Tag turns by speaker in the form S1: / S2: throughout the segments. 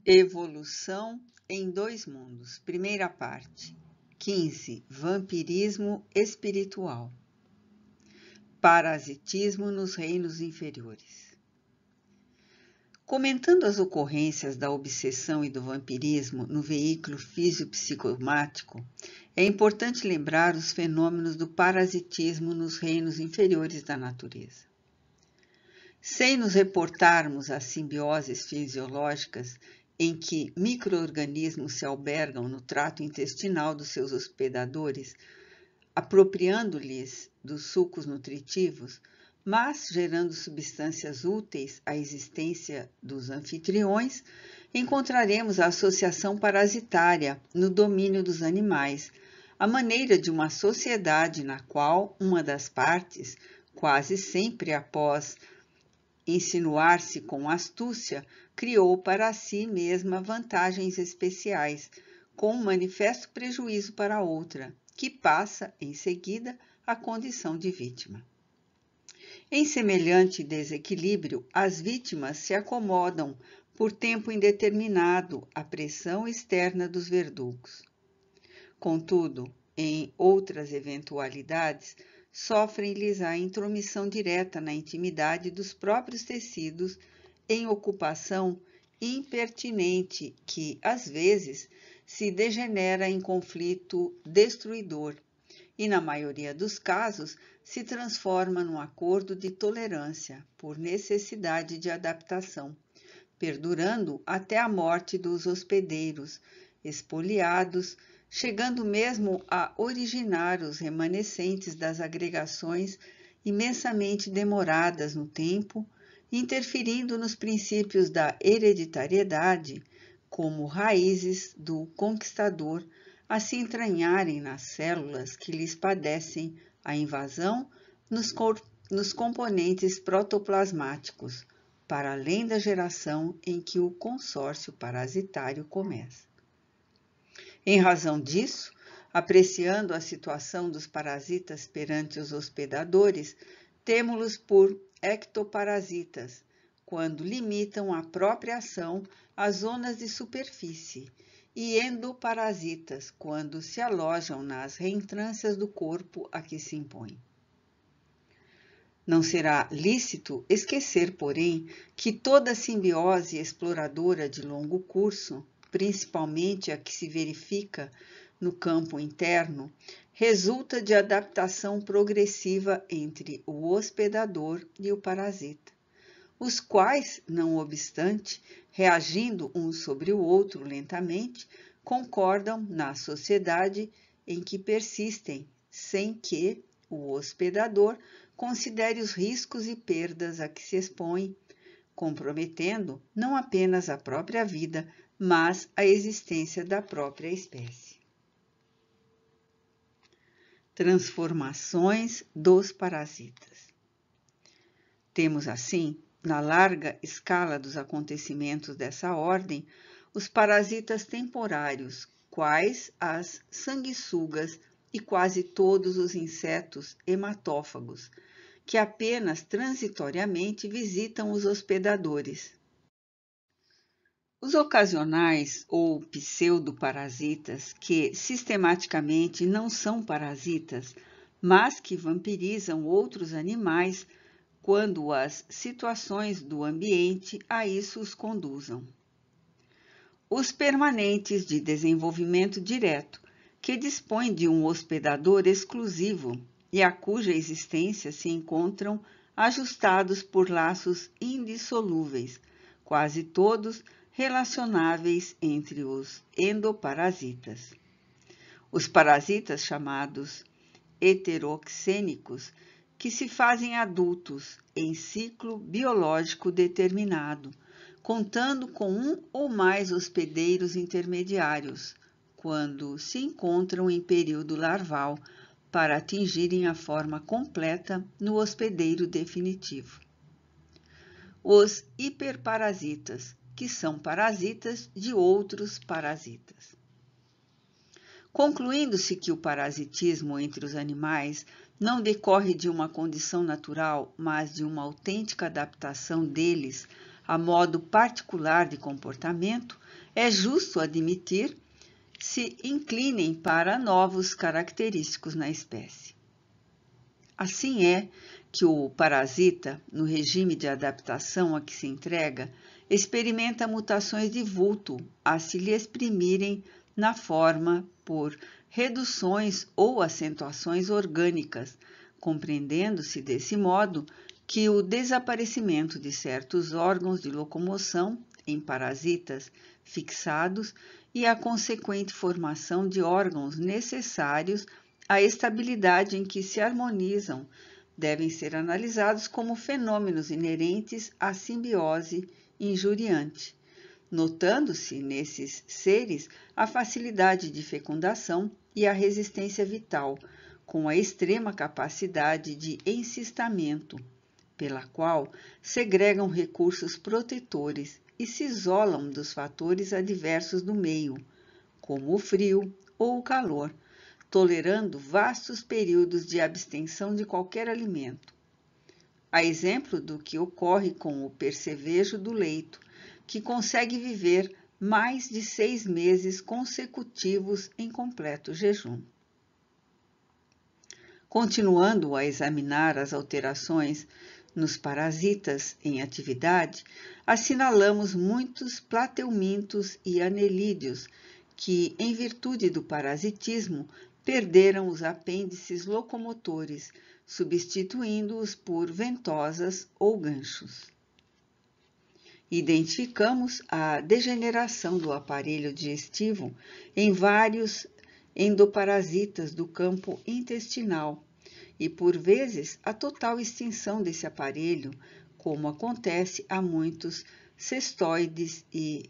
S1: Evolução em dois mundos. Primeira parte. 15. Vampirismo espiritual. Parasitismo nos reinos inferiores. Comentando as ocorrências da obsessão e do vampirismo no veículo fisiopsicomático, é importante lembrar os fenômenos do parasitismo nos reinos inferiores da natureza. Sem nos reportarmos às simbioses fisiológicas em que micro-organismos se albergam no trato intestinal dos seus hospedadores, apropriando-lhes dos sucos nutritivos, mas gerando substâncias úteis à existência dos anfitriões, encontraremos a associação parasitária no domínio dos animais, a maneira de uma sociedade na qual uma das partes, quase sempre após insinuar-se com astúcia, criou para si mesma vantagens especiais, com um manifesto prejuízo para a outra, que passa, em seguida, à condição de vítima. Em semelhante desequilíbrio, as vítimas se acomodam por tempo indeterminado à pressão externa dos verdugos. Contudo, em outras eventualidades, sofrem-lhes a intromissão direta na intimidade dos próprios tecidos em ocupação impertinente que, às vezes, se degenera em conflito destruidor e, na maioria dos casos, se transforma num acordo de tolerância por necessidade de adaptação, perdurando até a morte dos hospedeiros, espoliados, chegando mesmo a originar os remanescentes das agregações imensamente demoradas no tempo, interferindo nos princípios da hereditariedade, como raízes do conquistador a se entranharem nas células que lhes padecem a invasão nos componentes protoplasmáticos, para além da geração em que o consórcio parasitário começa. Em razão disso, apreciando a situação dos parasitas perante os hospedadores, temo-los por ectoparasitas, quando limitam a própria ação às zonas de superfície, e endoparasitas, quando se alojam nas reentrâncias do corpo a que se impõem. Não será lícito esquecer, porém, que toda simbiose exploradora de longo curso, principalmente a que se verifica no campo interno, resulta de adaptação progressiva entre o hospedador e o parasita, os quais, não obstante, reagindo um sobre o outro lentamente, concordam na sociedade em que persistem, sem que o hospedador considere os riscos e perdas a que se expõe, comprometendo não apenas a própria vida, mas a existência da própria espécie. Transformações dos parasitas. Temos, assim, na larga escala dos acontecimentos dessa ordem, os parasitas temporários, quais as sanguessugas e quase todos os insetos hematófagos, que apenas transitoriamente visitam os hospedadores. Os ocasionais ou pseudoparasitas, que sistematicamente não são parasitas, mas que vampirizam outros animais quando as situações do ambiente a isso os conduzam. Os permanentes de desenvolvimento direto, que dispõem de um hospedador exclusivo e a cuja existência se encontram ajustados por laços indissolúveis, quase todos relacionáveis entre os endoparasitas. Os parasitas chamados heteroxênicos, que se fazem adultos em ciclo biológico determinado, contando com um ou mais hospedeiros intermediários, quando se encontram em período larval, para atingirem a forma completa no hospedeiro definitivo. Os hiperparasitas, que são parasitas de outros parasitas. Concluindo-se que o parasitismo entre os animais não decorre de uma condição natural, mas de uma autêntica adaptação deles a modo particular de comportamento, é justo admitir se inclinem para novos característicos na espécie. Assim é que o parasita, no regime de adaptação a que se entrega, experimenta mutações de vulto a se lhe exprimirem na forma por reduções ou acentuações orgânicas, compreendendo-se desse modo que o desaparecimento de certos órgãos de locomoção em parasitas fixados e a consequente formação de órgãos necessários à estabilidade em que se harmonizam devem ser analisados como fenômenos inerentes à simbiose injuriante, notando-se nesses seres a facilidade de fecundação e a resistência vital, com a extrema capacidade de encistamento, pela qual segregam recursos protetores e se isolam dos fatores adversos do meio, como o frio ou o calor, tolerando vastos períodos de abstenção de qualquer alimento. A exemplo do que ocorre com o percevejo do leito, que consegue viver mais de 6 meses consecutivos em completo jejum. Continuando a examinar as alterações nos parasitas em atividade, assinalamos muitos plateumintos e anelídeos que, em virtude do parasitismo, perderam os apêndices locomotores, substituindo-os por ventosas ou ganchos. Identificamos a degeneração do aparelho digestivo em vários endoparasitas do campo intestinal e, por vezes, a total extinção desse aparelho, como acontece a muitos cestoides e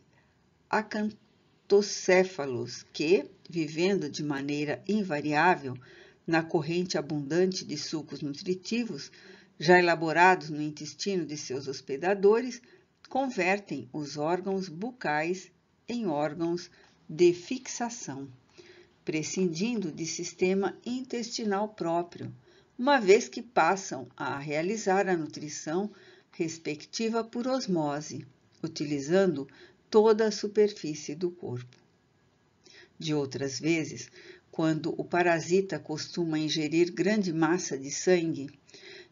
S1: acantocéfalos que, vivendo de maneira invariável na corrente abundante de sucos nutritivos, já elaborados no intestino de seus hospedadores, convertem os órgãos bucais em órgãos de fixação, prescindindo de sistema intestinal próprio, uma vez que passam a realizar a nutrição respectiva por osmose, utilizando toda a superfície do corpo. De outras vezes, quando o parasita costuma ingerir grande massa de sangue,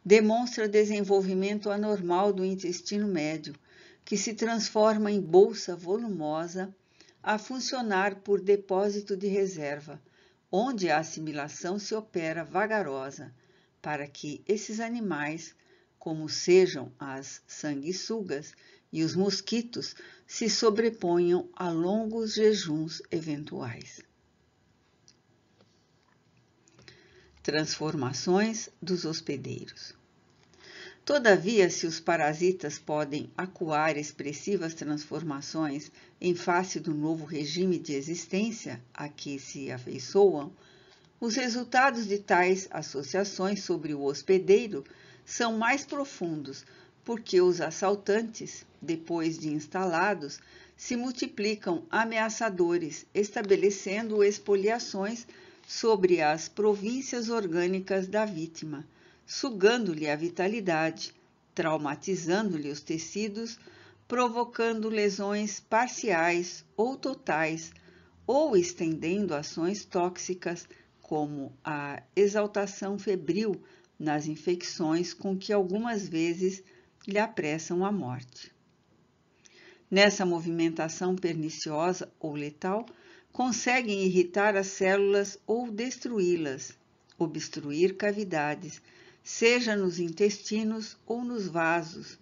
S1: demonstra desenvolvimento anormal do intestino médio, que se transforma em bolsa volumosa a funcionar por depósito de reserva, onde a assimilação se opera vagarosa, para que esses animais, como sejam as sanguessugas e os mosquitos, se sobreponham a longos jejuns eventuais. Transformações dos hospedeiros. Todavia, se os parasitas podem acuar expressivas transformações em face do novo regime de existência a que se afeiçoam, os resultados de tais associações sobre o hospedeiro são mais profundos, porque os assaltantes, depois de instalados, se multiplicam ameaçadores, estabelecendo expoliações sobre as províncias orgânicas da vítima, sugando-lhe a vitalidade, traumatizando-lhe os tecidos, provocando lesões parciais ou totais, ou estendendo ações tóxicas, como a exaltação febril nas infecções com que algumas vezes lhe apressam a morte. Nessa movimentação perniciosa ou letal, conseguem irritar as células ou destruí-las, obstruir cavidades, seja nos intestinos ou nos vasos,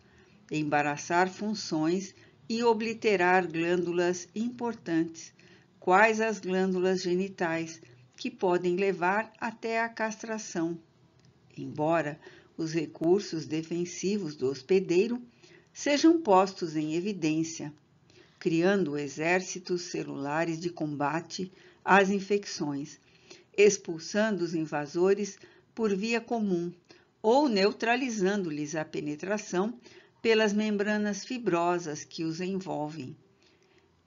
S1: embaraçar funções e obliterar glândulas importantes, quais as glândulas genitais, que podem levar até a castração, embora os recursos defensivos do hospedeiro sejam postos em evidência, criando exércitos celulares de combate às infecções, expulsando os invasores por via comum ou neutralizando-lhes a penetração pelas membranas fibrosas que os envolvem,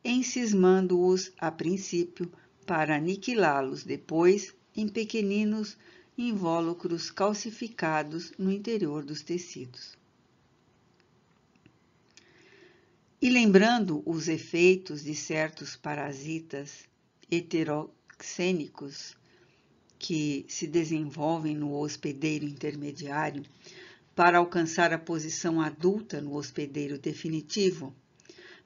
S1: encismando-os a princípio para aniquilá-los depois em pequeninos invólucros calcificados no interior dos tecidos. E lembrando os efeitos de certos parasitas heteroxênicos que se desenvolvem no hospedeiro intermediário para alcançar a posição adulta no hospedeiro definitivo,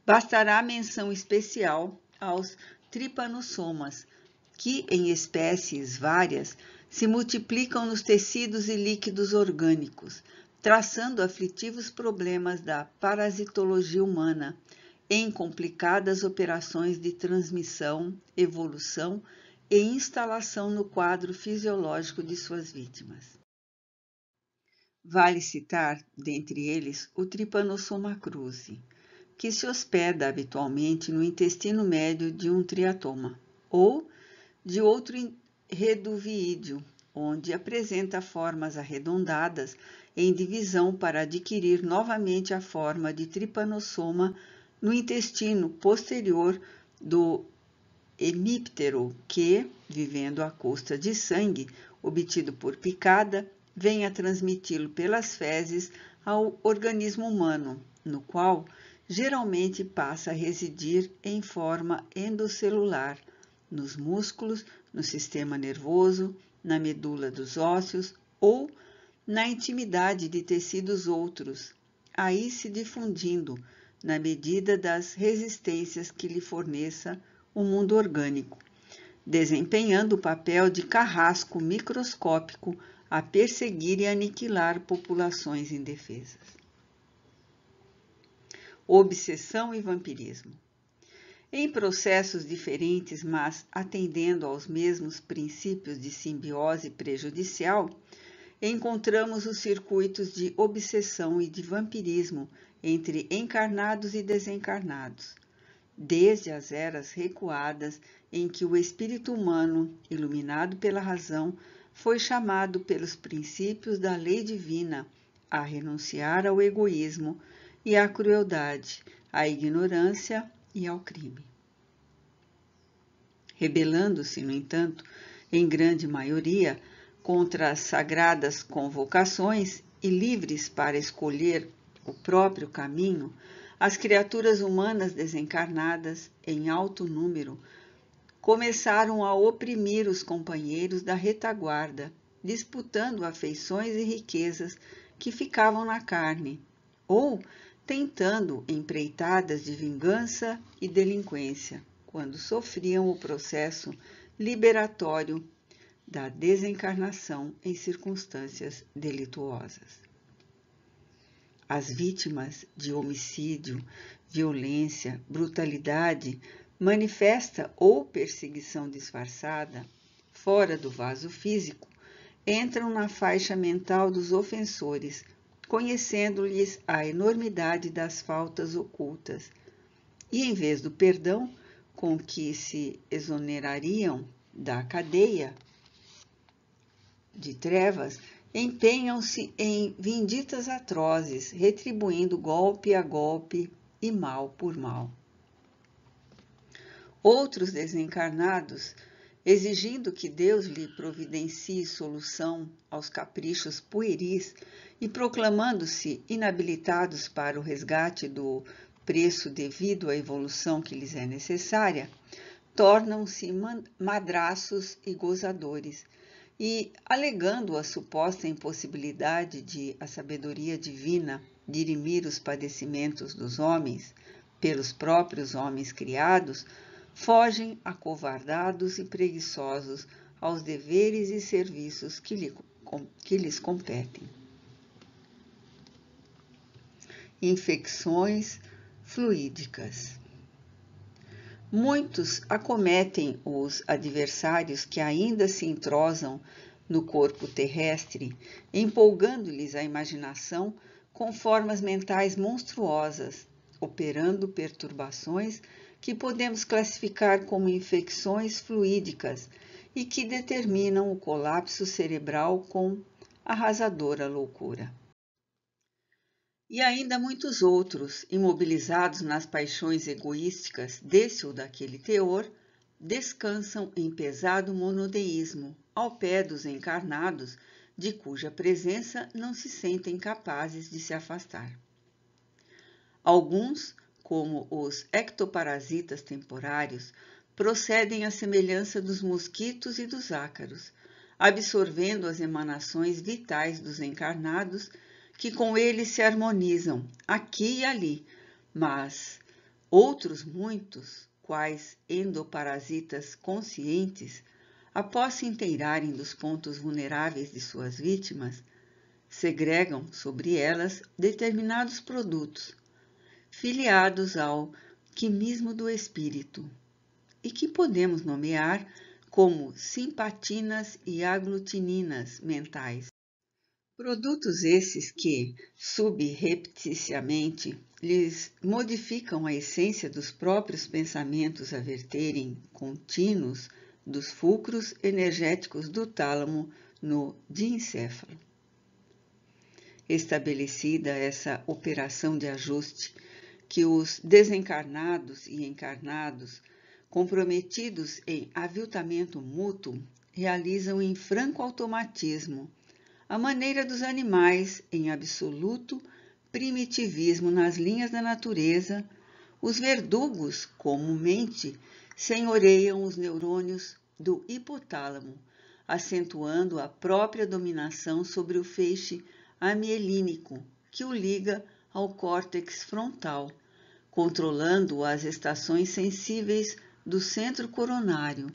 S1: bastará menção especial aos tripanossomas, que em espécies várias se multiplicam nos tecidos e líquidos orgânicos, traçando aflitivos problemas da parasitologia humana em complicadas operações de transmissão, evolução e instalação no quadro fisiológico de suas vítimas. Vale citar, dentre eles, o Trypanosoma cruzi, que se hospeda habitualmente no intestino médio de um triatoma, ou de outro reduvídeo, onde apresenta formas arredondadas em divisão para adquirir novamente a forma de trypanosoma no intestino posterior do hemíptero que, vivendo à custa de sangue obtido por picada, vem a transmiti-lo pelas fezes ao organismo humano, no qual geralmente passa a residir em forma endocelular, nos músculos, no sistema nervoso, na medula dos ósseos ou na intimidade de tecidos outros, aí se difundindo na medida das resistências que lhe forneça o mundo orgânico, desempenhando o papel de carrasco microscópico a perseguir e aniquilar populações indefesas. Obsessão e vampirismo. Em processos diferentes, mas atendendo aos mesmos princípios de simbiose prejudicial, encontramos os circuitos de obsessão e de vampirismo entre encarnados e desencarnados, desde as eras recuadas em que o espírito humano, iluminado pela razão, foi chamado pelos princípios da lei divina a renunciar ao egoísmo e à crueldade, à ignorância e ao crime. Rebelando-se, no entanto, em grande maioria, contra as sagradas convocações e livres para escolher o próprio caminho, as criaturas humanas desencarnadas, em alto número, começaram a oprimir os companheiros da retaguarda, disputando afeições e riquezas que ficavam na carne, ou tentando empreitadas de vingança e delinquência, quando sofriam o processo liberatório da desencarnação em circunstâncias delituosas. As vítimas de homicídio, violência, brutalidade, manifesta ou perseguição disfarçada, fora do vaso físico, entram na faixa mental dos ofensores, conhecendo-lhes a enormidade das faltas ocultas, e em vez do perdão com que se exonerariam da cadeia de trevas, empenham-se em vinditas atrozes, retribuindo golpe a golpe e mal por mal. Outros desencarnados, exigindo que Deus lhe providencie solução aos caprichos pueris e proclamando-se inabilitados para o resgate do preço devido à evolução que lhes é necessária, tornam-se madraços e gozadores, e, alegando a suposta impossibilidade de a sabedoria divina dirimir os padecimentos dos homens pelos próprios homens criados, fogem acovardados e preguiçosos aos deveres e serviços que lhes competem. Infecções fluídicas. Muitos acometem os adversários que ainda se entrosam no corpo terrestre, empolgando-lhes a imaginação com formas mentais monstruosas, operando perturbações que podemos classificar como infecções fluídicas e que determinam o colapso cerebral com arrasadora loucura. E ainda muitos outros, imobilizados nas paixões egoísticas desse ou daquele teor, descansam em pesado monodeísmo, ao pé dos encarnados, de cuja presença não se sentem capazes de se afastar. Alguns, como os ectoparasitas temporários, procedem à semelhança dos mosquitos e dos ácaros, absorvendo as emanações vitais dos encarnados, que com eles se harmonizam aqui e ali, mas outros muitos, quais endoparasitas conscientes, após se inteirarem dos pontos vulneráveis de suas vítimas, segregam sobre elas determinados produtos, filiados ao quimismo do espírito, e que podemos nomear como simpatinas e aglutininas mentais. Produtos esses que, subrepticiamente, lhes modificam a essência dos próprios pensamentos a verterem contínuos dos fulcros energéticos do tálamo no diencéfalo. Estabelecida essa operação de ajuste, que os desencarnados e encarnados, comprometidos em aviltamento mútuo, realizam em franco automatismo, à maneira dos animais, em absoluto primitivismo nas linhas da natureza, os verdugos comumente senhoreiam os neurônios do hipotálamo, acentuando a própria dominação sobre o feixe amielínico, que o liga ao córtex frontal, controlando as estações sensíveis do centro coronário,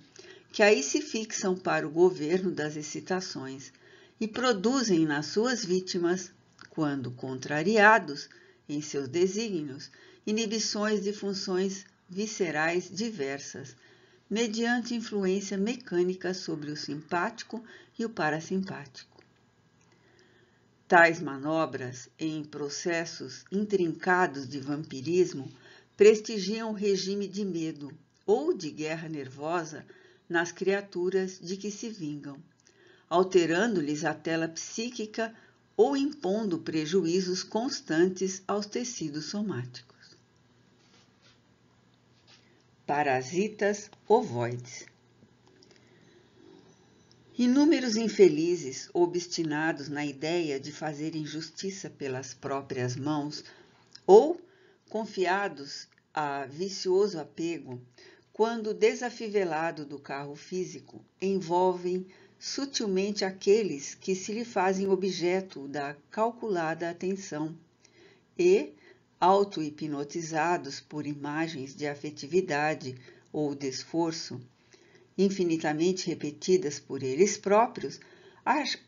S1: que aí se fixam para o governo das excitações e produzem nas suas vítimas, quando contrariados em seus desígnios, inibições de funções viscerais diversas, mediante influência mecânica sobre o simpático e o parasimpático. Tais manobras, em processos intrincados de vampirismo, prestigiam o regime de medo ou de guerra nervosa nas criaturas de que se vingam, alterando-lhes a tela psíquica ou impondo prejuízos constantes aos tecidos somáticos. Parasitas ovoides. Inúmeros infelizes, obstinados na ideia de fazerem justiça pelas próprias mãos ou confiados a vicioso apego, quando desafivelado do carro físico, envolvem sutilmente aqueles que se lhe fazem objeto da calculada atenção e, auto-hipnotizados por imagens de afetividade ou de esforço, infinitamente repetidas por eles próprios,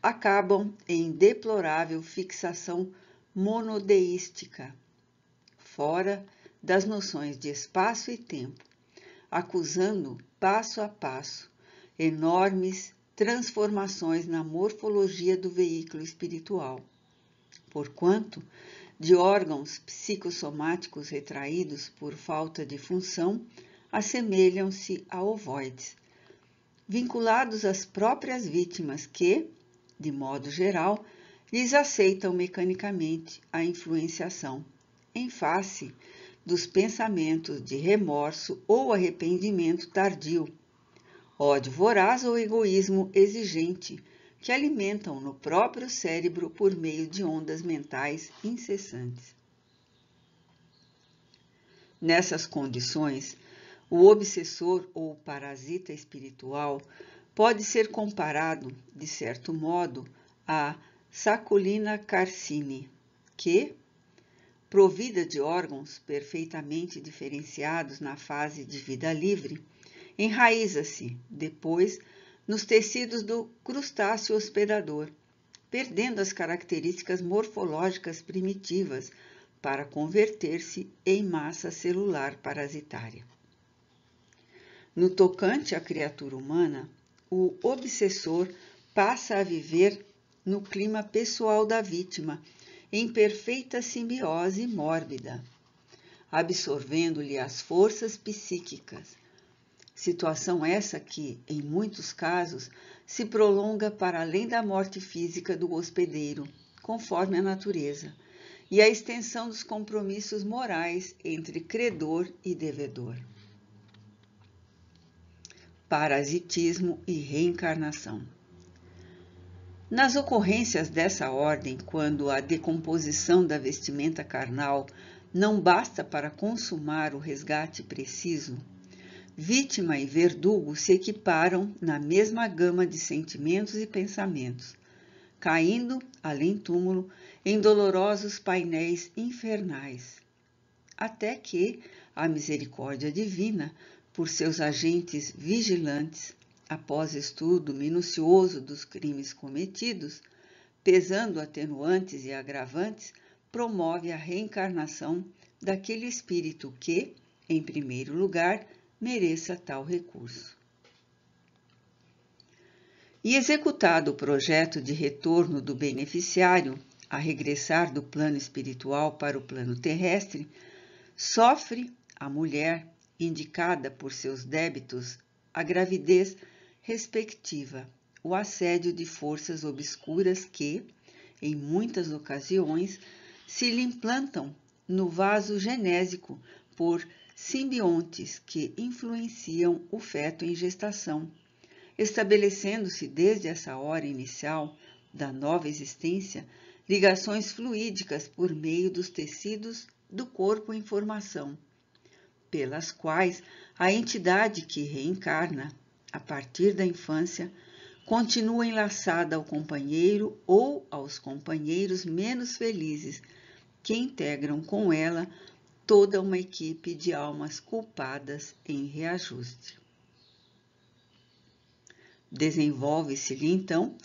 S1: acabam em deplorável fixação monodeística, fora das noções de espaço e tempo, acusando passo a passo enormes transformações na morfologia do veículo espiritual, porquanto de órgãos psicossomáticos retraídos por falta de função assemelham-se a ovoides, vinculados às próprias vítimas que, de modo geral, lhes aceitam mecanicamente a influenciação, em face dos pensamentos de remorso ou arrependimento tardio, ódio voraz ou egoísmo exigente, que alimentam no próprio cérebro por meio de ondas mentais incessantes. Nessas condições, o obsessor ou parasita espiritual pode ser comparado, de certo modo, a Saculina carcine, que, provida de órgãos perfeitamente diferenciados na fase de vida livre, enraiza-se, depois, nos tecidos do crustáceo hospedador, perdendo as características morfológicas primitivas para converter-se em massa celular parasitária. No tocante à criatura humana, o obsessor passa a viver no clima pessoal da vítima, em perfeita simbiose mórbida, absorvendo-lhe as forças psíquicas. Situação essa que, em muitos casos, se prolonga para além da morte física do hospedeiro, conforme a natureza, e a extensão dos compromissos morais entre credor e devedor. Parasitismo e reencarnação. Nas ocorrências dessa ordem, quando a decomposição da vestimenta carnal não basta para consumar o resgate preciso? Vítima e verdugo se equiparam na mesma gama de sentimentos e pensamentos, caindo, além túmulo, em dolorosos painéis infernais, até que a misericórdia divina, por seus agentes vigilantes, após estudo minucioso dos crimes cometidos, pesando atenuantes e agravantes, promove a reencarnação daquele espírito que, em primeiro lugar, mereça tal recurso. E executado o projeto de retorno do beneficiário a regressar do plano espiritual para o plano terrestre, sofre a mulher, indicada por seus débitos, a gravidez respectiva, o assédio de forças obscuras que, em muitas ocasiões, se lhe implantam no vaso genésico por simbiontes que influenciam o feto em gestação, estabelecendo-se desde essa hora inicial da nova existência ligações fluídicas por meio dos tecidos do corpo em formação, pelas quais a entidade que reencarna, a partir da infância, continua enlaçada ao companheiro ou aos companheiros menos felizes, que integram com ela toda uma equipe de almas culpadas em reajuste. Desenvolve-se-lhe, então,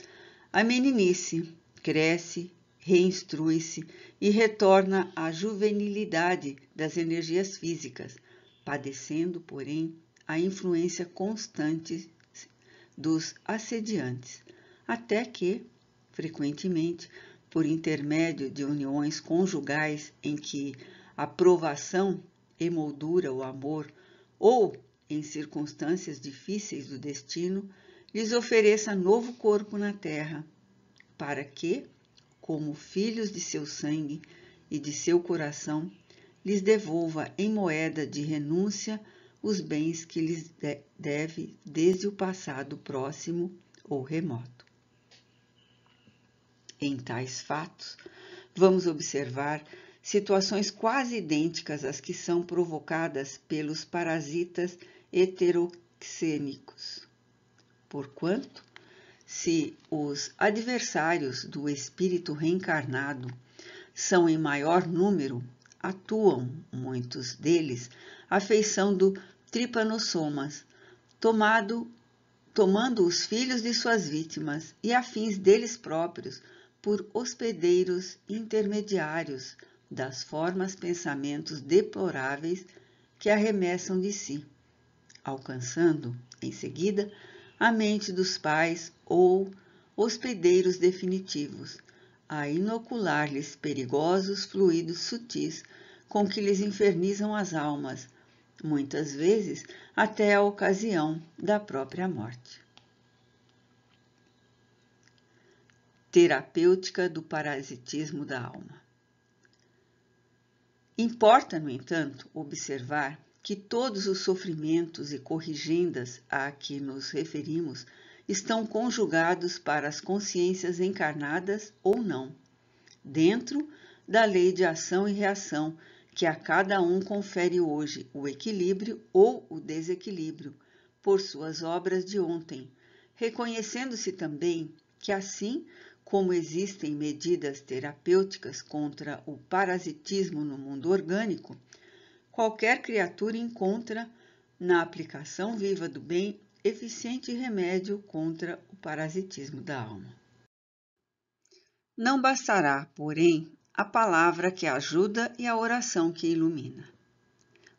S1: a meninice, cresce, reinstrui-se e retorna à juvenilidade das energias físicas, padecendo, porém, a influência constante dos assediantes, até que, frequentemente, por intermédio de uniões conjugais em que a provação emoldura o amor ou em circunstâncias difíceis do destino, lhes ofereça novo corpo na terra, para que, como filhos de seu sangue e de seu coração, lhes devolva em moeda de renúncia os bens que lhes deve desde o passado próximo ou remoto. Em tais fatos, vamos observar situações quase idênticas às que são provocadas pelos parasitas heteroxênicos, porquanto, se os adversários do espírito reencarnado são em maior número, atuam, muitos deles, a feição do trypanosomas, tomando os filhos de suas vítimas e a fins deles próprios por hospedeiros intermediários das formas pensamentos deploráveis que arremessam de si, alcançando, em seguida, a mente dos pais ou hospedeiros definitivos, a inocular-lhes perigosos fluidos sutis com que lhes infernizam as almas, muitas vezes até a ocasião da própria morte. Terapêutica do parasitismo da alma. Importa, no entanto, observar que todos os sofrimentos e corrigendas a que nos referimos estão conjugados para as consciências encarnadas ou não, dentro da lei de ação e reação que a cada um confere hoje o equilíbrio ou o desequilíbrio por suas obras de ontem, reconhecendo-se também que assim como existem medidas terapêuticas contra o parasitismo no mundo orgânico, qualquer criatura encontra, na aplicação viva do bem, eficiente remédio contra o parasitismo da alma. Não bastará, porém, a palavra que ajuda e a oração que ilumina.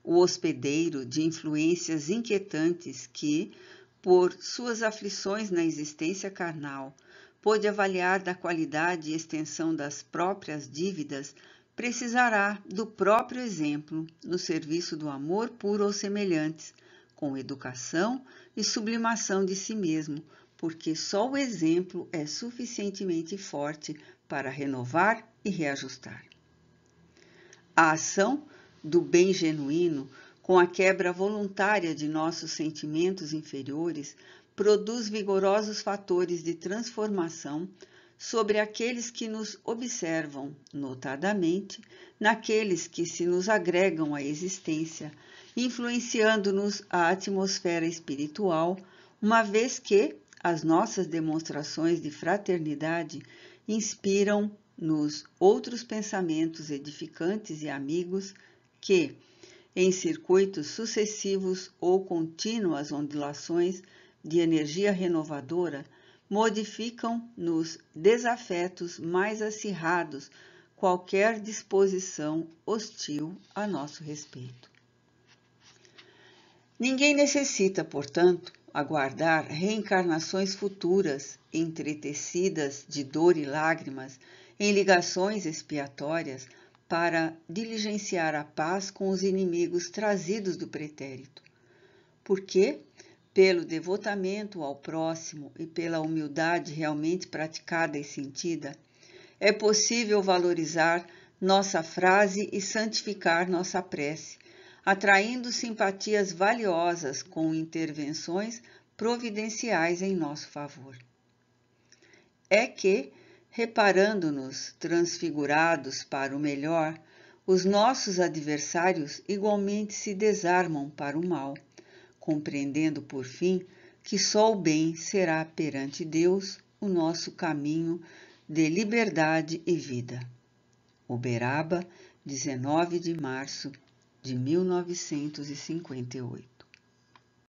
S1: O hospedeiro de influências inquietantes que, por suas aflições na existência carnal, pôde avaliar da qualidade e extensão das próprias dívidas, precisará do próprio exemplo no serviço do amor puro aos semelhantes, com educação e sublimação de si mesmo, porque só o exemplo é suficientemente forte para renovar e reajustar. A ação do bem genuíno, com a quebra voluntária de nossos sentimentos inferiores, produz vigorosos fatores de transformação sobre aqueles que nos observam, notadamente naqueles que se nos agregam à existência, influenciando-nos a atmosfera espiritual, uma vez que as nossas demonstrações de fraternidade inspiram-nos outros pensamentos edificantes e amigos que, em circuitos sucessivos ou contínuas ondulações de energia renovadora, modificam nos desafetos mais acirrados qualquer disposição hostil a nosso respeito. Ninguém necessita, portanto, aguardar reencarnações futuras, entretecidas de dor e lágrimas, em ligações expiatórias, para diligenciar a paz com os inimigos trazidos do pretérito. Porque, pelo devotamento ao próximo e pela humildade realmente praticada e sentida, é possível valorizar nossa frase e santificar nossa prece, atraindo simpatias valiosas com intervenções providenciais em nosso favor. É que, reparando-nos transfigurados para o melhor, os nossos adversários igualmente se desarmam para o mal, compreendendo, por fim, que só o bem será perante Deus o nosso caminho de liberdade e vida. Uberaba, 19 de março de 1958.